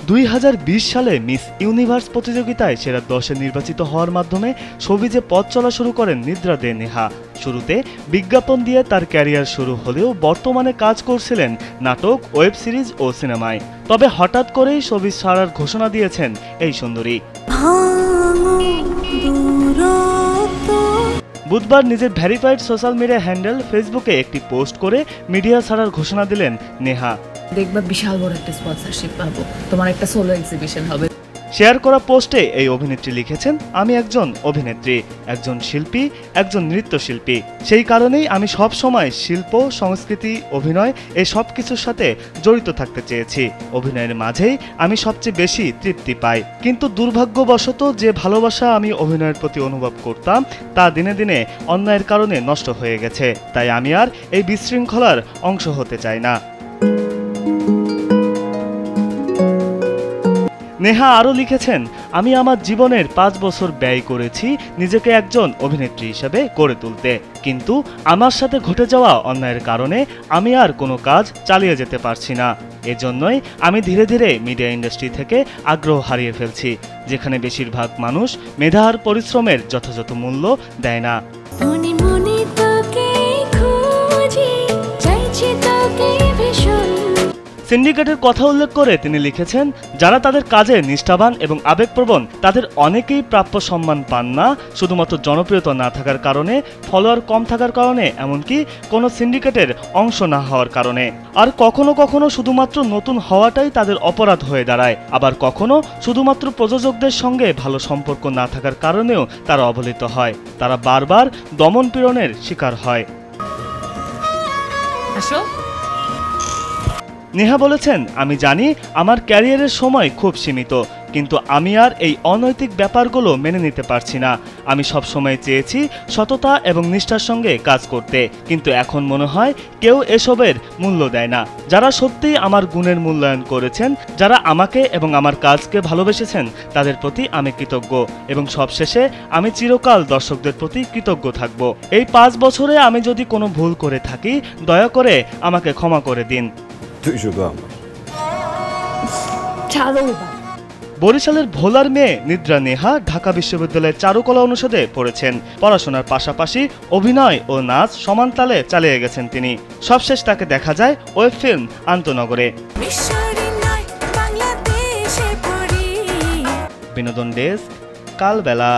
2020 সালে miss universe প্রতিযোগিতায় সেরা 10-এ নির্বাচিত হওয়ার মাধ্যমে শোবিজে পথ চলা শুরু করেন নিদ্রা দে নেহা। শুরুতে বিজ্ঞাপন দিয়ে তার ক্যারিয়ার শুরু হলেও বর্তমানে কাজ করছিলেন নাটক, ওয়েব সিরিজ ও সিনেমায়। তবে হঠাৎ করেই শোবিজ ছাড়ার ঘোষণা দিয়েছেন এই সুন্দরী। বুধবার নিজের ভেরিফাইড সোশ্যাল মিডিয়া হ্যান্ডেল ফেসবুকে একটি পোস্ট করে মিডিয়া ছাড়ার ঘোষণা দিলেন নেহা। দেখবা বিশাল বড় একটা স্পন্সরশিপ পাবো, তোমার একটা সোলো এক্সিবিশন হবে। শেয়ার করা পোস্টে এই অভিনেত্রী লিখেছেন, আমি একজন অভিনেত্রী, একজন শিল্পী, একজন নৃত্যশিল্পী। সেই কারণেই আমি সব সময় শিল্প, সংস্কৃতি, অভিনয় এই সব কিছুর সাথে জড়িত থাকতে চেয়েছি। অভিনয়ের মাঝেই আমি সবচেয়ে বেশি তৃপ্তি পাই। কিন্তু দুর্ভাগ্যবশত যে ভালোবাসা আমি অভিনয়ের প্রতি অনুভব করতাম তা দিনে দিনে অন্যায়ের কারণে নষ্ট হয়ে গেছে। তাই আমি আর এই বিশৃঙ্খলার অংশ হতে চাই না। নেহা আরও লিখেছেন, আমি আমার জীবনের 5 বছর ব্যয় করেছি নিজেকে একজন অভিনেত্রী হিসেবে গড়ে তুলতে, কিন্তু আমার সাথে ঘটে যাওয়া অন্যায়ের কারণে আমি আর কোনো কাজ চালিয়ে যেতে পারছি না। এজন্যই আমি ধীরে ধীরে মিডিয়া ইন্ডাস্ট্রি থেকে আগ্রহ হারিয়ে ফেলছি, যেখানে বেশিরভাগ মানুষ মেধা আর পরিশ্রমের যথাযথ মূল্য দেয় না। সিন্ডিকেটের কথা উল্লেখ করে তিনি লিখেছেন, যারা তাদের কাজে নিষ্ঠাবান এবং আবেগপ্রবণ তাদের অনেকেই প্রাপ্য সম্মান পান না, শুধুমাত্র জনপ্রিয়তা না থাকার কারণে, ফলোয়ার কম থাকার কারণে, এমনকি কোনো সিন্ডিকেটের অংশ না হওয়ার কারণে। আর কখনো কখনো শুধুমাত্র নতুন হওয়াটাই তাদের অপরাধ হয়ে দাঁড়ায়। আবার কখনো শুধুমাত্র প্রযোজকদের সঙ্গে ভালো সম্পর্ক না থাকার কারণেও তারা অবহেলিত হয়। তারা বারবার দমন পীড়নের শিকার হয়। নেহা বলেছেন, আমি জানি আমার ক্যারিয়ারের সময় খুব সীমিত, কিন্তু আমি আর এই অনৈতিক ব্যাপারগুলো মেনে নিতে পারছি না। আমি সব সময় চেয়েছি সততা এবং নিষ্ঠার সঙ্গে কাজ করতে, কিন্তু এখন মনে হয় কেউ এসবের মূল্য দেয় না। যারা সত্যিই আমার গুণের মূল্যায়ন করেছেন, যারা আমাকে এবং আমার কাজকে ভালোবেসেছেন, তাদের প্রতি আমি কৃতজ্ঞ এবং সবশেষে আমি চিরকাল দর্শকদের প্রতি কৃতজ্ঞ থাকব। এই 5 বছরে আমি যদি কোনো ভুল করে থাকি, দয়া করে আমাকে ক্ষমা করে দিন। বরিশালের ভোলার মেয়ে নিদ্রা নেহা ঢাকা বিশ্ববিদ্যালয়ের চারুকলা অনুষদে পড়েছেন। পড়াশোনার পাশাপাশি অভিনয় ও নাচ সমান তালে চালিয়ে গেছেন তিনি। সবশেষ তাকে দেখা যায় ওয়েব ফিল্ম আন্তনগরে। বিনোদন ডেস্ক, কালবেলা।